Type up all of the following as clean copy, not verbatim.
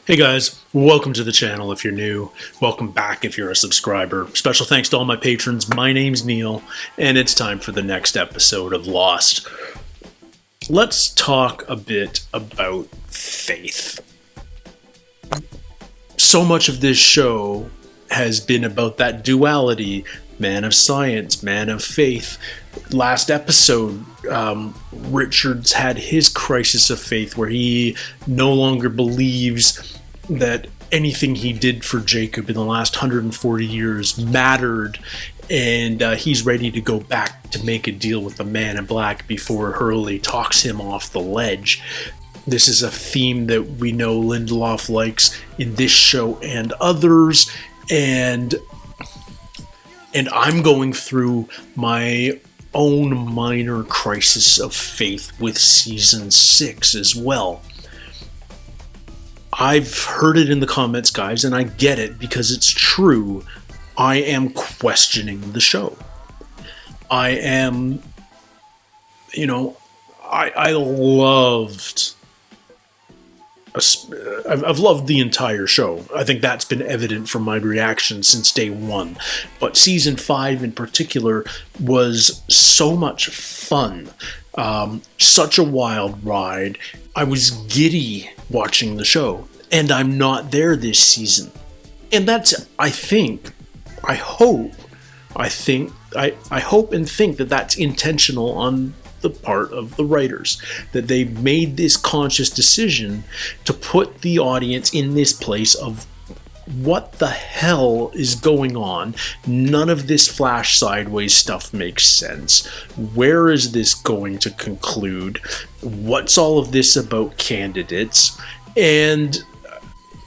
Hey guys, welcome to the channel if you're new. Welcome back if you're a subscriber. Special thanks to all my patrons. My name's Neil, and it's time for the next episode of Lost. Let's talk a bit about faith. So much of this show has been about that duality, man of science, man of faith. Last episode, Richards had his crisis of faith where he no longer believes that anything he did for Jacob in the last 140 years mattered, and he's ready to go back to make a deal with the Man in Black before Hurley talks him off the ledge. This is a theme that we know Lindelof likes in this show and others, and I'm going through my own minor crisis of faith with season 6 as well. I've heard it in the comments, guys, and I get it because it's true. I am questioning the show. I am, I loved, I've loved the entire show. I think that's been evident from my reaction since day one. But season 5 in particular was so much fun. Such a wild ride. I was giddy watching the show, and I'm not there this season. And that's, I hope and think that that's intentional on the part of the writers, that they made this conscious decision to put the audience in this place of what the hell is going on. None of this flash sideways stuff makes sense. Where is this going to conclude? What's all of this about candidates? And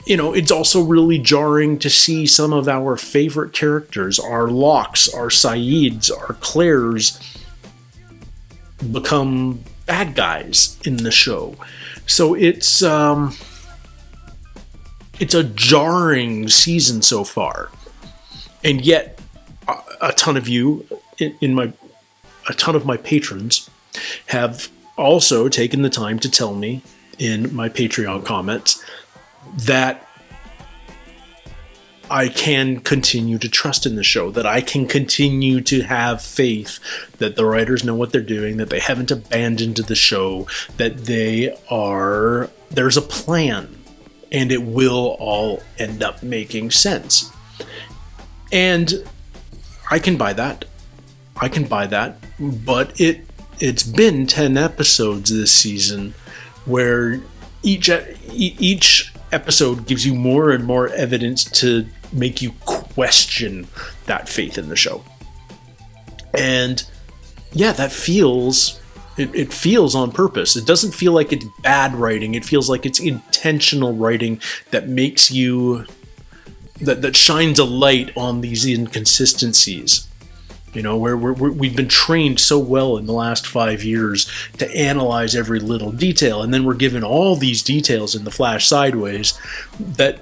it's also really jarring to see some of our favorite characters, our Lockes, our Saeeds, our Claires, become bad guys in the show. So it's a jarring season so far, and yet a ton of you, a ton of my patrons, have also taken the time to tell me in my Patreon comments that I can continue to trust in the show, that I can continue to have faith that the writers know what they're doing, that they haven't abandoned the show, that there's a plan, and it will all end up making sense. And I can buy that. But it's been 10 episodes this season where each episode gives you more and more evidence to make you question that faith in the show. And yeah, that feels... It feels on purpose. It doesn't feel like it's bad writing. It feels like it's intentional writing that makes you... that shines a light on these inconsistencies. Where we've been trained so well in the last 5 years to analyze every little detail, and then we're given all these details in the flash sideways that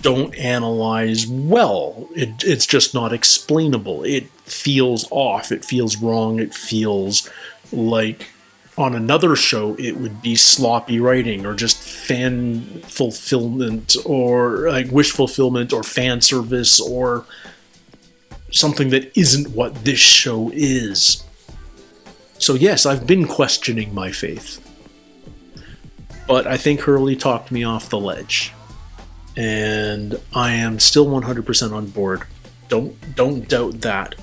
don't analyze well. It's just not explainable. It feels off. It feels wrong. It feels like on another show it would be sloppy writing or just fan fulfillment or like wish fulfillment or fan service or something that isn't what this show is. So yes, I've been questioning my faith, but I think Hurley talked me off the ledge, and I am still 100% on board. Don't doubt that.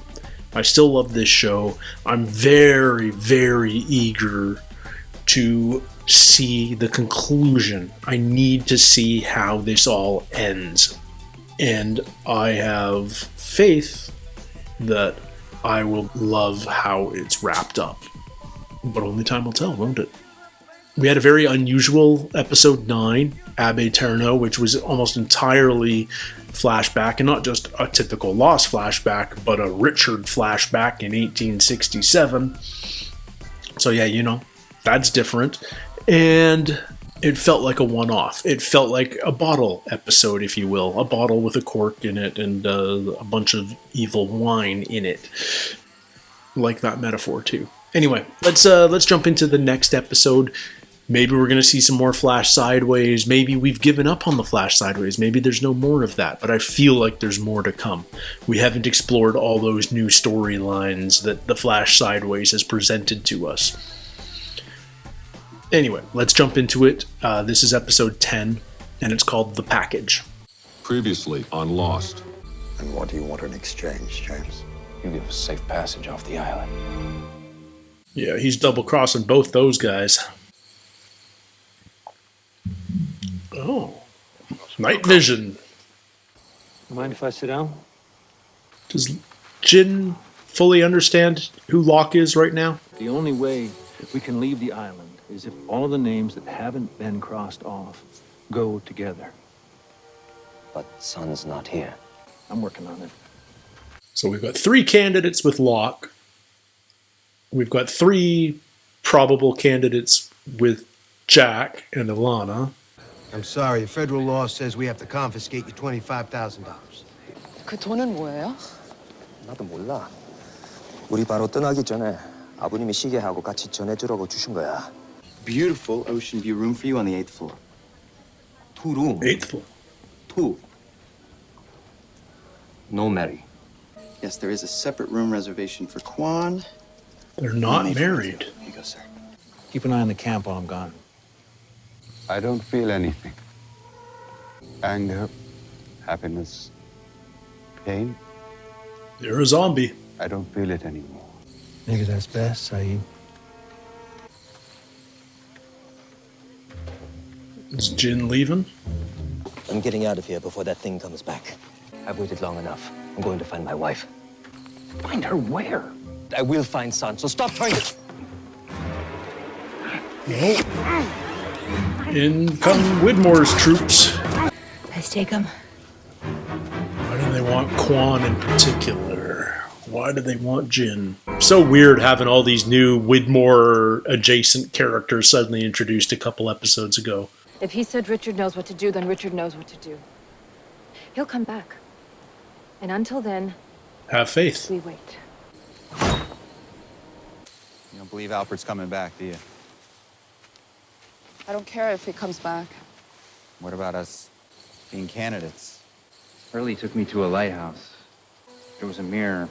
I still love this show. I'm very, very eager to see the conclusion. I need to see how this all ends. And I have faith that I will love how it's wrapped up. But only time will tell, won't it? We had a very unusual episode 9, Abbe Terno, which was almost entirely flashback, and not just a typical Lost flashback, but a Richard flashback in 1867. So yeah, that's different. And it felt like a one-off. It felt like a bottle episode, if you will. A bottle with a cork in it and a bunch of evil wine in it. Like that metaphor too. Anyway, let's jump into the next episode. Maybe we're going to see some more Flash Sideways. Maybe we've given up on the Flash Sideways. Maybe there's no more of that. But I feel like there's more to come. We haven't explored all those new storylines that the Flash Sideways has presented to us. Anyway, let's jump into it. This is episode 10, and it's called The Package. Previously on Lost. And what do you want in exchange, James? You give us safe passage off the island. Yeah, he's double-crossing both those guys. Oh. Night vision. Mind if I sit down? Does Jin fully understand who Locke is right now? The only way we can leave the island is if all of the names that haven't been crossed off go together. But Sun's not here. I'm working on it. So we've got 3 candidates with Locke. We've got 3 probable candidates with Jack and Ilana. I'm sorry, federal law says we have to confiscate you $25,000. 그 돈은 뭐예요? 나도 몰라. 우리 바로 떠나기 전에 아버님이 시계하고 같이 전해주라고 주신 거야. Beautiful ocean view room for you on the 8th floor. 2 rooms. 8th floor. 2. No Mary. Yes, there is a separate room reservation for Kwan. They're not married. Here you go, sir. Keep an eye on the camp while I'm gone. I don't feel anything. Anger, happiness, pain. You're a zombie. I don't feel it anymore. Maybe that's best, Saeed. Is Jin leaving? I'm getting out of here before that thing comes back. I've waited long enough. I'm going to find my wife. Find her where? I will find Sun, so stop trying to... Nope. In come Widmore's troops. Let's take him. Why do they want Kwan in particular? Why do they want Jin? So weird having all these new Widmore adjacent characters suddenly introduced a couple episodes ago. If he said Richard knows what to do, then Richard knows what to do. He'll come back. And until then, Have faith. we wait. You don't believe Alfred's coming back, do you? I don't care if he comes back. What about us being candidates? Early took me to a lighthouse. There was a mirror.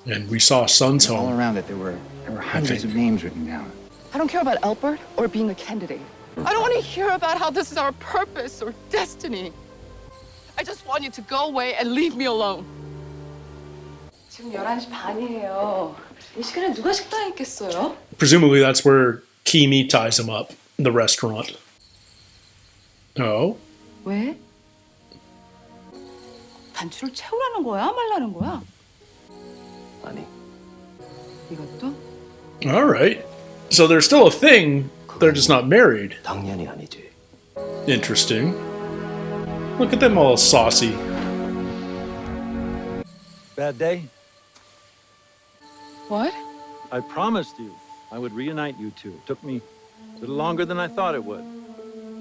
And we saw Sun's All home. around it, there were hundreds of names written down. I don't care about Albert or being a candidate. I don't want to hear about how this is our purpose or destiny. I just want you to go away and leave me alone. 지금 11시 반이에요. 이 시간에 누가 식당에 있겠어요? Presumably that's where Kimi ties him up, the restaurant. Oh? 왜? 단추를 채우라는 거야? 말라는 거야? 아니. 이것도? Alright. So they're still a thing, they're just not married. 당연히 아니지. Interesting. Look at them all saucy. Bad day? What? I promised you I would reunite you two. It took me a little longer than I thought it would.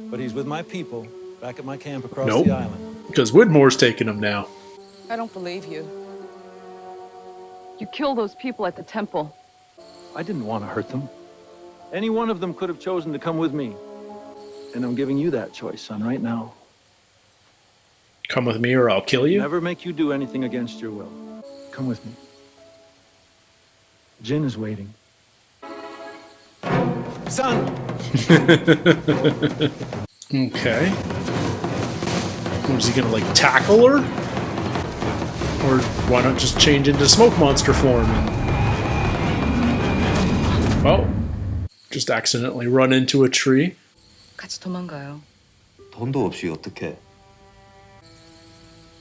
But he's with my people back at my camp across Nope. the island. Because Widmore's taking him now. I don't believe you. You killed those people at the temple. I didn't want to hurt them. Any one of them could have chosen to come with me. And I'm giving you that choice, son, right now. Come with me or I'll kill you? Never make you do anything against your will. Come with me. Jin is waiting. Son! Okay. Was he gonna, like, tackle her? Or why not just change into smoke monster form and... Oh. Just accidentally run into a tree. 같이 도망가요. 돈도 없이 어떻게?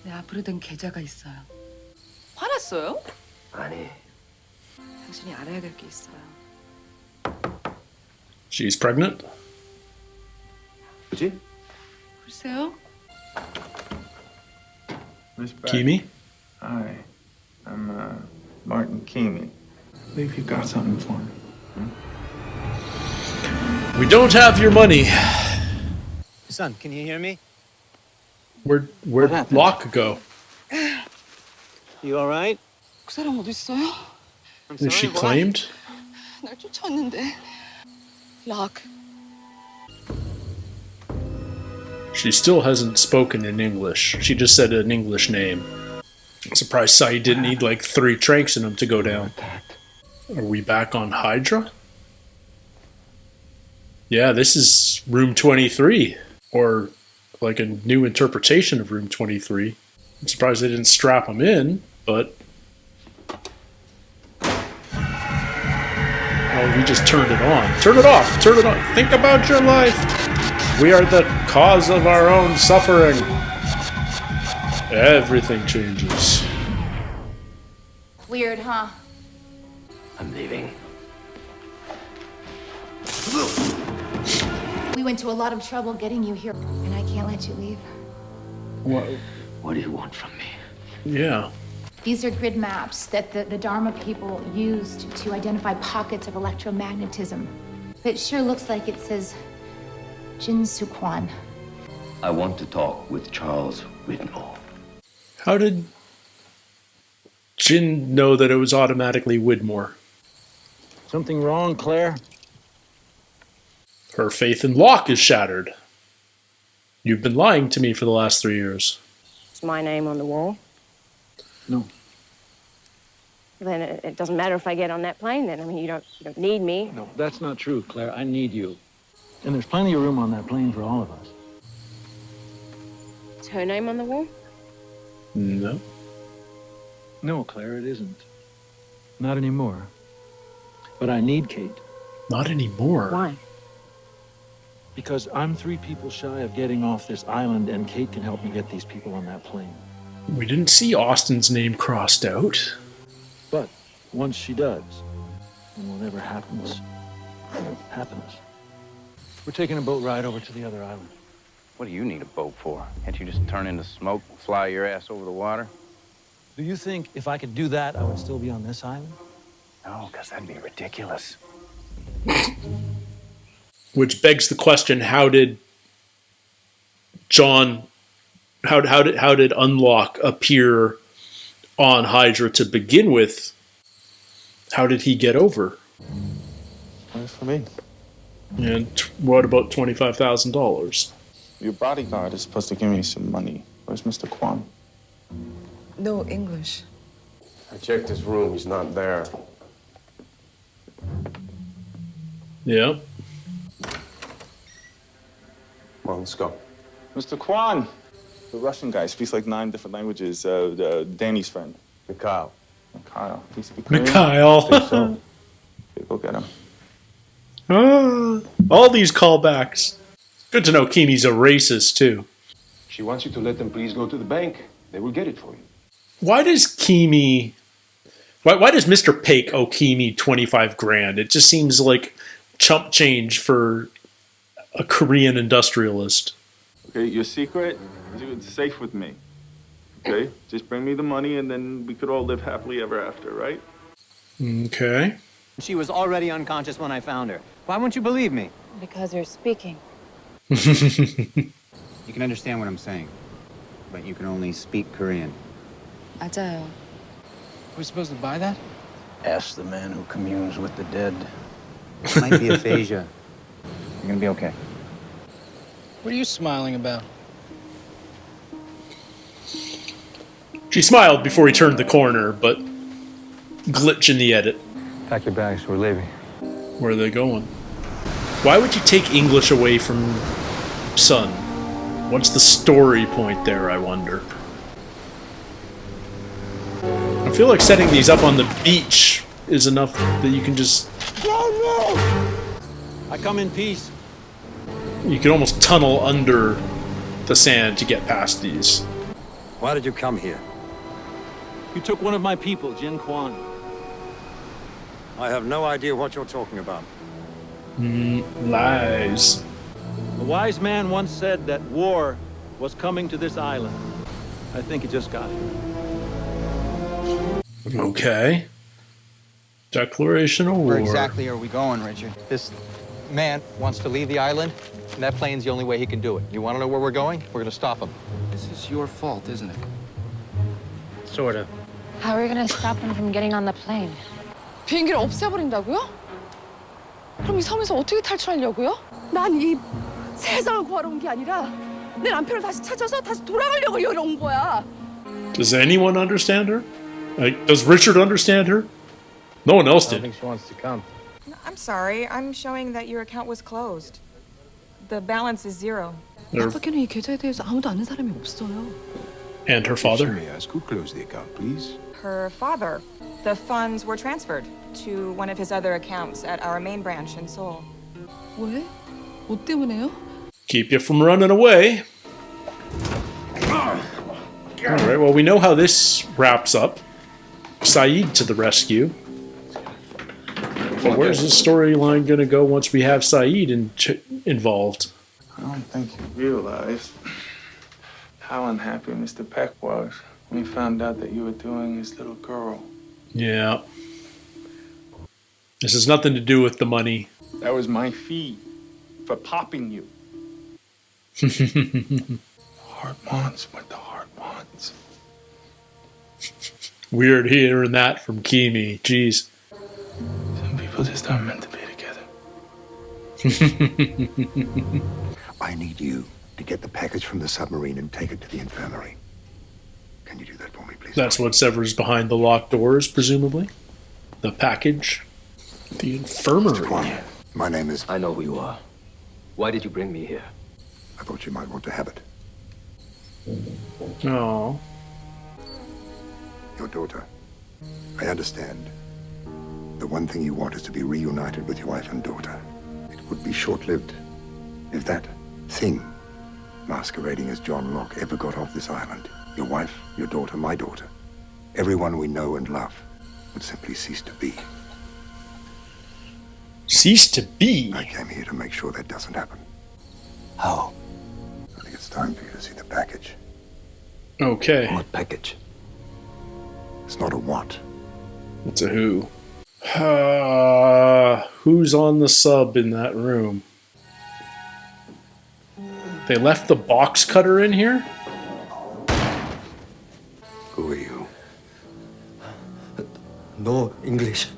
내 앞으로 된 계좌가 있어요. 화났어요? 아니. 당신이 알아야 될 게 있어요. She's pregnant? 그지? 글쎄요. Miss Beck. Kimi? Hi, I'm Martin Kimi. I believe you got something for me. We don't have your money. Son, can you hear me? Where'd happened? Locke go? You all right? 그 사람 어디 있어요? Is she claimed? 날 쫓아왔는데. Locke, She still hasn't spoken in English. She just said an English name. I'm surprised Sai didn't need like 3 tranks in him to go down. Are we back on Hydra? Yeah, this is room 23. Or like a new interpretation of room 23. I'm surprised they didn't strap him in, but... Oh, we just turned it on. Turn it off! Turn it on! Think about your life! We are the cause of our own suffering. Everything changes. Weird, huh? I'm leaving. We went to a lot of trouble getting you here, and I can't let you leave. What do you want from me? Yeah. These are grid maps that the Dharma people used to identify pockets of electromagnetism. It sure looks like it says Jin Su-Kwan. I want to talk with Charles Widmore. How did Jin know that it was automatically Widmore? Something wrong, Claire? Her faith in Locke is shattered. You've been lying to me for the last 3 years. Is my name on the wall? No. Then it doesn't matter if I get on that plane then. I mean, you don't need me. No, that's not true, Claire. I need you. And there's plenty of room on that plane for all of us. Is her name on the wall? No. No, Claire, it isn't. Not anymore. But I need Kate. Not anymore. Why? Because I'm 3 people shy of getting off this island, and Kate can help me get these people on that plane. We didn't see Austin's name crossed out. But once she does, and whatever happens, happens. We're taking a boat ride over to the other island. What do you need a boat for? Can't you just turn into smoke and fly your ass over the water? Do you think if I could do that, I would still be on this island? No, because that'd be ridiculous. Which begs the question: how did Unlock appear on Hydra to begin with? How did he get over? Wait for me. And what about $25,000? Your bodyguard is supposed to give me some money. Where's Mr. Kwan? No English. I checked his room. He's not there. Yeah. Come on, let's go. Mr. Kwan! The Russian guy speaks like 9 different languages. Danny's friend. Mikhail. Mikhail. He speaks Korean? Mikhail. I think so. Okay, go get him. All these callbacks. Good to know Kimi's a racist, too. She wants you to let them please go to the bank. They will get it for you. Why does Kimi... Why does Mr. Paik owe Kimi 25 grand? It just seems like chump change for a Korean industrialist. Okay, your secret is it's safe with me. Okay? Just bring me the money and then we could all live happily ever after, right? Okay. She was already unconscious when I found her. Why won't you believe me? Because you're speaking. You can understand what I'm saying, but you can only speak Korean. 맞아요. We're supposed to buy that? Ask the man who communes with the dead. It might be aphasia. You're gonna be okay. What are you smiling about? She smiled before he turned the corner, but glitch in the edit. Pack your bags, we're leaving. Where are they going? Why would you take English away from Sun? What's the story point there, I wonder? I feel like setting these up on the beach is enough that you can just... No! I come in peace. You can almost tunnel under the sand to get past these. Why did you come here? You took one of my people, Jin Kwan. I have no idea what you're talking about. Lies. A wise man once said that war was coming to this island. I think it just got here. Okay. Declaration of war. Where exactly are we going, Richard? This man wants to leave the island, and that plane's the only way he can do it. You want to know where we're going? We're going to stop him. This is your fault, isn't it? Sort of. How are we going to stop him from getting on the plane? 비행기를 없애버린다고요? 그럼 이 섬에서 어떻게 탈출하려고요? 난 이 세상을 구하러 온 게 아니라 내 남편을 다시 찾아서 다시 돌아가려고 여기 온 거야. Does anyone understand her? Like, does Richard understand her? No one else I don't did. think she wants to come. I'm sorry. I'm showing that your account was closed. The balance is zero. 아빠께는 이 계좌에 대해서 아무도 아는 사람이 없어요. And her father? May I ask who closed the account, please? Her father. The funds were transferred to one of his other accounts at our main branch in Seoul. 왜? 뭐 때문에요? Keep you from running away. Alright, well, we know how this wraps up. Saeed to the rescue. But where's the storyline going to go once we have Saeed involved? I don't think you realize how unhappy Mr. Peck was when he found out that you were doing his little girl. Yeah. This has nothing to do with the money. That was my fee for popping you. Heart wants what the heart wants. Weird hearing that from Kimi. Jeez. Some people just aren't meant to be together. I need you to get the package from the submarine and take it to the infirmary. Can you do that for me, please? That's what severs behind the locked doors, presumably. The package. The infirmary. My name is... I know who you are. Why did you bring me here? I thought you might want to have it. Oh. Your daughter. I understand. The one thing you want is to be reunited with your wife and daughter. It would be short-lived if that thing, masquerading as John Locke, ever got off this island. Your wife, your daughter, my daughter, everyone we know and love would simply cease to be. Cease to be? I came here to make sure that doesn't happen. How? I think it's time for you to see the package. Okay. What package? It's not a what. It's a who. Who's on the sub in that room? They left the box cutter in here? Who are you? No English.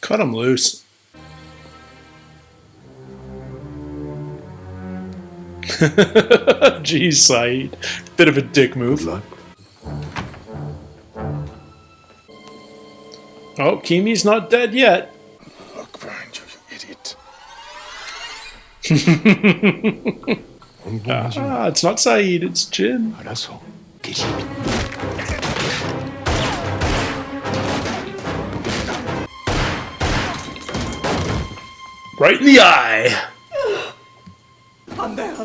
Cut him loose. Jeez, Saeed. Bit of a dick move. Oh, Kimi's not dead yet. Look behind you, you idiot. It's not Saeed, it's Jin. 알았어. Right in the eye.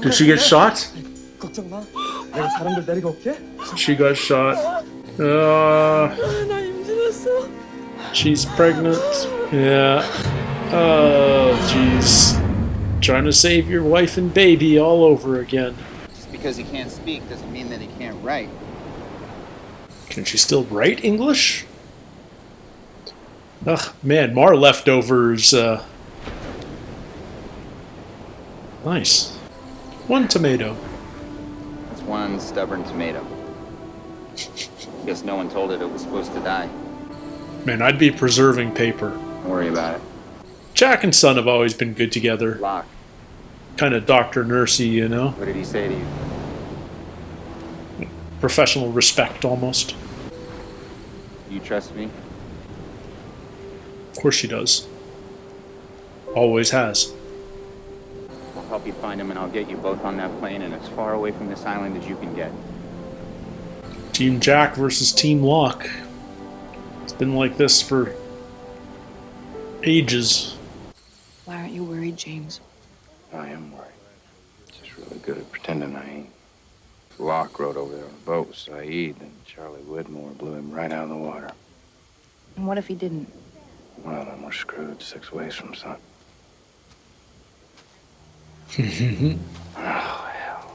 Did she get shot? 걱정 마. 내가 사람들 데리고 올게. She got shot. 나 임신했어. She's pregnant. Yeah. Oh, jeez. Trying to save your wife and baby all over again. Just because he can't speak doesn't mean that he can't write. Can she still write English? Ugh, man, more leftovers. Nice. 1 tomato. It's one stubborn tomato. Guess no one told it was supposed to die. Man, I'd be preserving paper. Don't worry about it. Jack and Son have always been good together. Locke. Kind of Dr. Nursey, you know? What did he say to you? Professional respect, almost. You trust me? Of course she does. Always has. I'll help you find him and I'll get you both on that plane and as far away from this island as you can get. Team Jack versus Team Locke. It's been like this for ages. Why aren't you worried, James? I am worried. Just really good at pretending I ain't. If Locke rode over there on a boat with Saeed, then Charlie Widmore blew him right out of the water. And what if he didn't? Well, then we're screwed 6 ways from sun. Oh, hell.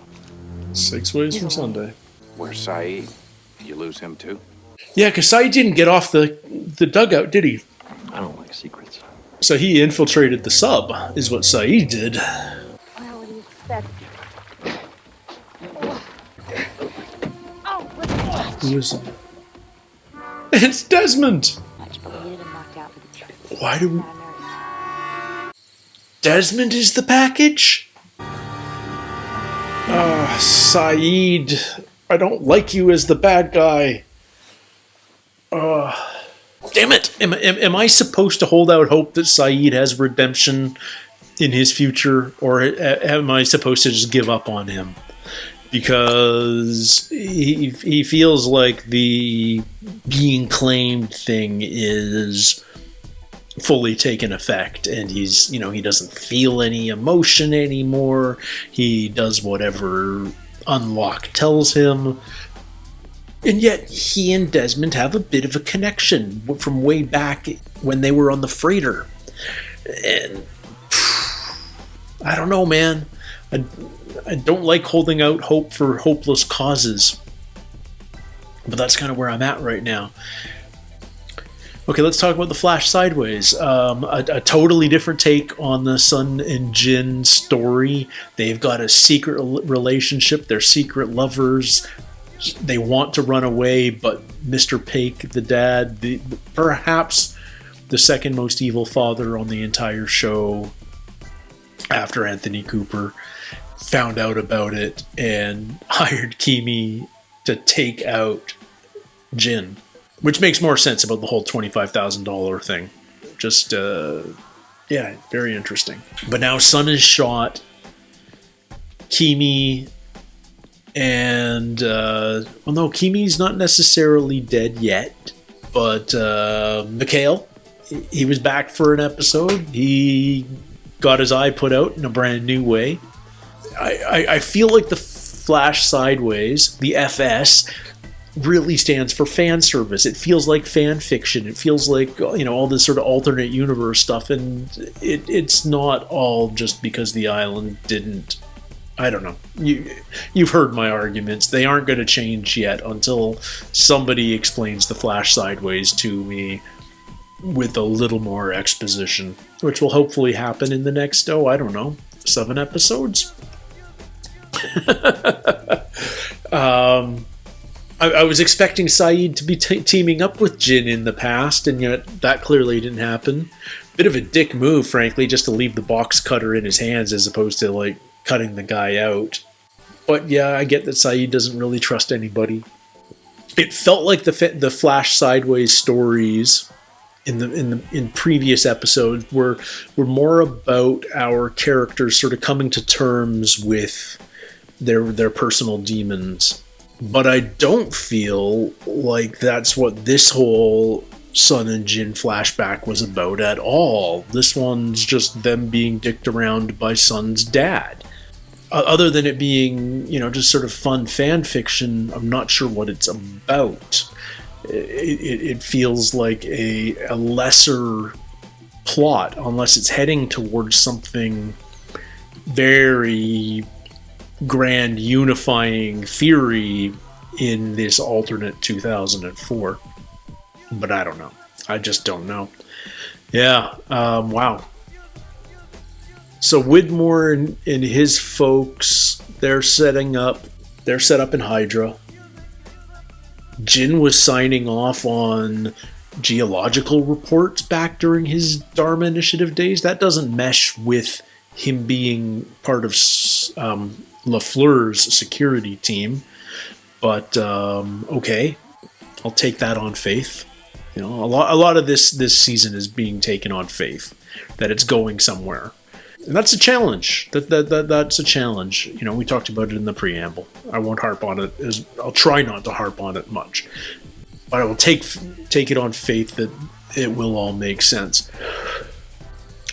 6 ways from Sunday. Where's Saeed? You lose him too? Yeah, because Saeed didn't get off the dugout, did he? I don't like secrets. So he infiltrated the sub, is what Saeed did. Well, what do you expect? Who is it? It's Desmond! Why do we... Desmond is the package? Saeed, I don't like you as the bad guy. Damn it! Am I supposed to hold out hope that Saeed has redemption in his future, or am I supposed to just give up on him? Because he feels like the being claimed thing is fully taken effect, and he doesn't feel any emotion anymore. He does whatever Locke tells him. And yet, he and Desmond have a bit of a connection from way back when they were on the freighter. And I don't know, man. I don't like holding out hope for hopeless causes. But that's kind of where I'm at right now. Okay, let's talk about the Flash Sideways. A totally different take on the Sun and Jin story. They've got a secret relationship. They're secret lovers. They want to run away, but Mr. Paik, the dad, perhaps the second most evil father on the entire show after Anthony Cooper, found out about it and hired Kimi to take out Jin. Which makes more sense about the whole $25,000 thing. Just, very interesting. But now Sun is shot. Kimi and, Kimi's not necessarily dead yet. But Mikhail, he was back for an episode. He got his eye put out in a brand new way. I feel like the Flash Sideways, the FS, really stands for fan service. It feels like fan fiction. It feels like, all this sort of alternate universe stuff, and it's not all just because the island didn't. I don't know. You've heard my arguments. They aren't going to change yet until somebody explains the Flash Sideways to me with a little more exposition, which will hopefully happen in the next, 7 episodes. I was expecting Saeed to be teaming up with Jin in the past, and yet that clearly didn't happen. Bit of a dick move, frankly, just to leave the box cutter in his hands as opposed to, cutting the guy out. But yeah, I get that Saeed doesn't really trust anybody. It felt like the Flash Sideways stories in previous episodes were more about our characters sort of coming to terms with their personal demons. But I don't feel like that's what this whole Sun and Jin flashback was about at all. This one's just them being dicked around by Sun's dad. Other than it being, just sort of fun fan fiction, I'm not sure what it's about. It feels like a lesser plot, unless it's heading towards something very grand unifying theory in this alternate 2004. But I don't know. I just don't know. Yeah, wow. So Widmore and his folks, they're set up in Hydra. Jin was signing off on geological reports back during his Dharma Initiative days. That doesn't mesh with him being part of LaFleur's security team. But, okay. I'll take that on faith. A lot of this season is being taken on faith. That it's going somewhere. And that's a challenge. That's a challenge. We talked about it in the preamble. I won't harp on it. I'll try not to harp on it much. But I will take it on faith that it will all make sense.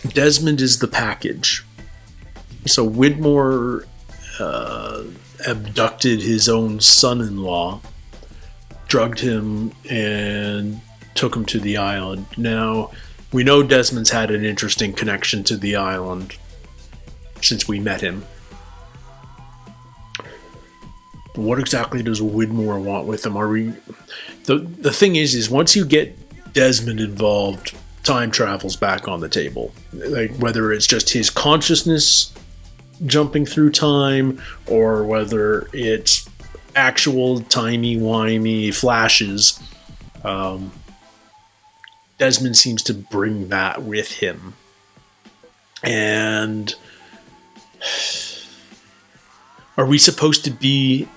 Desmond is the package. So Widmore abducted his own son-in-law, drugged him, and took him to the island. Now, we know Desmond's had an interesting connection to the island since we met him. But what exactly does Widmore want with him? The thing is once you get Desmond involved, time travel's back on the table. Whether it's just his consciousness jumping through time, or whether it's actual timey-wimey flashes, Desmond seems to bring that with him. And Are we supposed to be...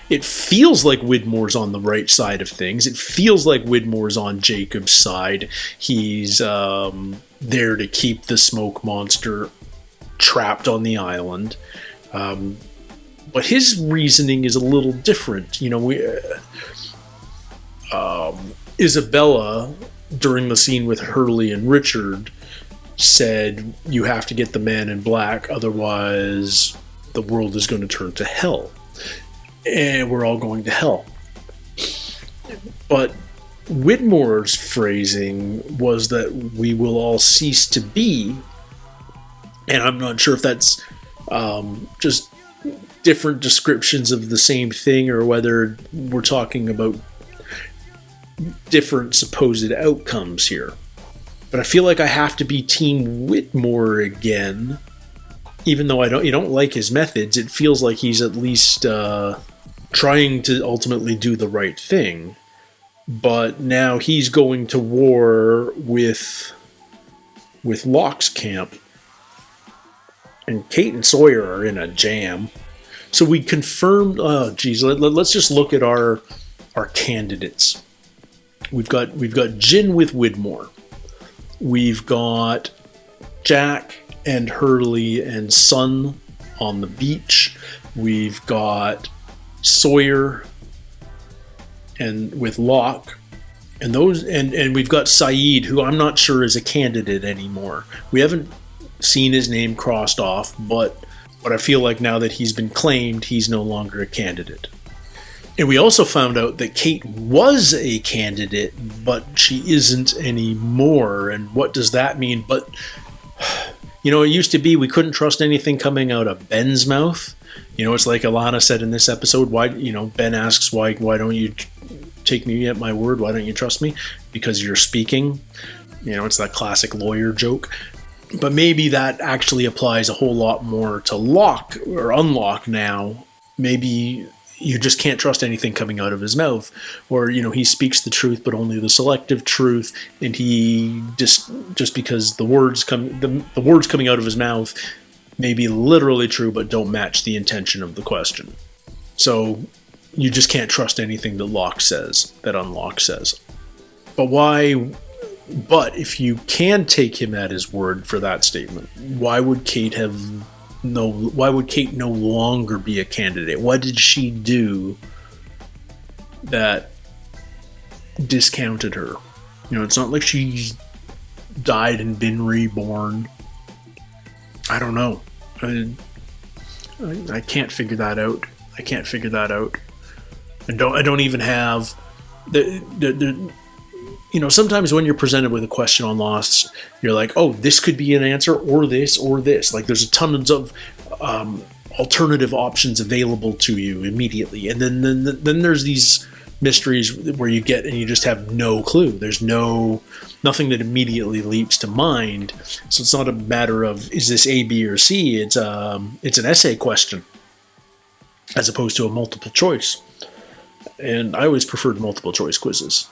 It feels like Widmore's on the right side of things. It feels like Widmore's on Jacob's side. He's there to keep the smoke monster trapped on the island. But his reasoning is a little different. You know, Isabella, during the scene with Hurley and Richard, said, you have to get the man in black, otherwise the world is going to turn to hell. And we're all going to hell. But Widmore's phrasing was that we will all cease to be, and I'm not sure if that's just different descriptions of the same thing, or whether we're talking about different supposed outcomes here. But I feel like I have to be Team Widmore again, even though you don't like his methods. It feels like he's at least trying to ultimately do the right thing. But now he's going to war with Locke's camp, and Kate and Sawyer are in a jam. So we confirmed. Oh, geez, let's just look at our candidates. We've got Jin with Widmore. We've got Jack and Hurley and Sun on the beach. We've got Sawyer and with Locke, and we've got Saeed, who I'm not sure is a candidate anymore. We haven't seen his name crossed off, but I feel like now that he's been claimed, he's no longer a candidate. And we also found out that Kate was a candidate, but she isn't anymore. And what does that mean? But, you know, it used to be we couldn't trust anything coming out of Ben's mouth. You know, it's like Alana said in this episode, Ben asks, why don't you take me at my word? Why don't you trust me? Because you're speaking. You know, it's that classic lawyer joke. But maybe that actually applies a whole lot more to Locke or Unlock now. Maybe you just can't trust anything coming out of his mouth. Or, you know, he speaks the truth, but only the selective truth. And he just because the words coming out of his mouth may be literally true, but don't match the intention of the question. So you just can't trust anything that Locke says, that Unlock says. But why? But if you can take him at his word for that statement, why would Kate no longer be a candidate? What did she do that discounted her? You know, it's not like she died and been reborn. I don't know. I can't figure that out. I don't even have you know, sometimes when you're presented with a question on Lost, you're like, oh, this could be an answer, or this, or this. Like, there's a tons of alternative options available to you immediately. And then there's these mysteries where you get and you just have no clue. There's nothing that immediately leaps to mind. So it's not a matter of, is this A, B, or C? It's an essay question as opposed to a multiple choice. And I always preferred multiple choice quizzes.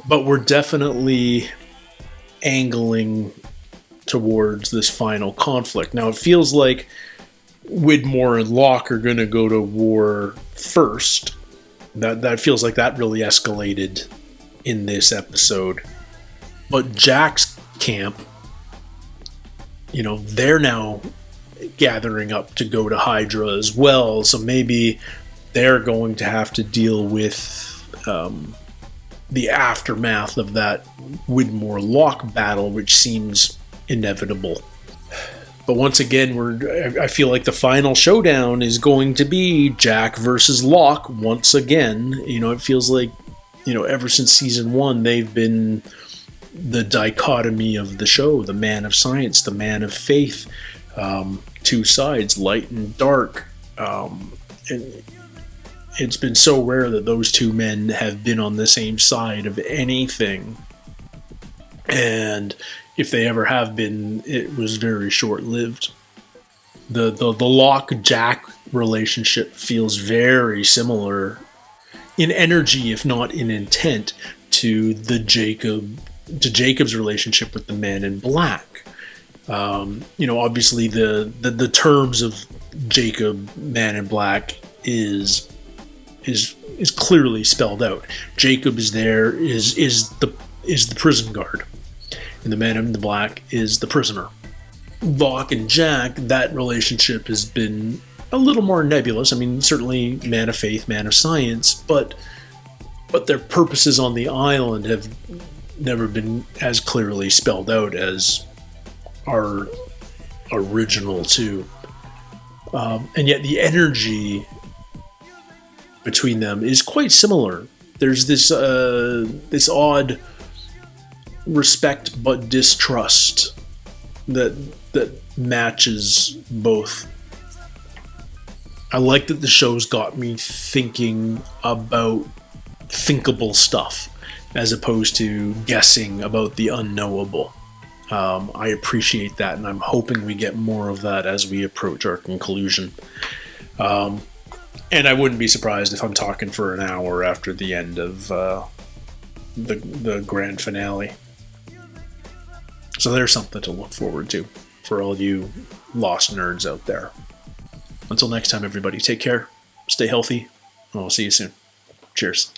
But we're definitely angling towards this final conflict. Now, it feels like Widmore and Locke are going to go to war first. That feels like that really escalated in this episode. But Jack's camp, you know, they're now gathering up to go to Hydra as well. So maybe they're going to have to deal with the aftermath of that Widmore-Locke battle, which seems inevitable. But once again, I feel like the final showdown is going to be Jack versus Locke once again. You know, it feels like, you know, ever since season 1, they've been the dichotomy of the show, the man of science, the man of faith, two sides, light and dark. And it's been so rare that those two men have been on the same side of anything. And if they ever have been, it was very short-lived. The Locke-Jack relationship feels very similar in energy, if not in intent, to Jacob's relationship with the Man in Black. Obviously the terms of Jacob, Man in Black, is clearly spelled out. Jacob is the prison guard, and the Man in the Black is the prisoner. Locke and Jack, that relationship has been a little more nebulous. I mean, certainly man of faith, man of science, but their purposes on the island have never been as clearly spelled out as our original two. And yet the energy between them is quite similar. There's this odd respect but distrust that matches both. I like that the show's got me thinking about thinkable stuff as opposed to guessing about the unknowable. I appreciate that, and I'm hoping we get more of that as we approach our conclusion. And I wouldn't be surprised if I'm talking for an hour after the end of the grand finale. So there's something to look forward to for all you Lost nerds out there. Until next time, everybody, take care, stay healthy, and I'll see you soon. Cheers.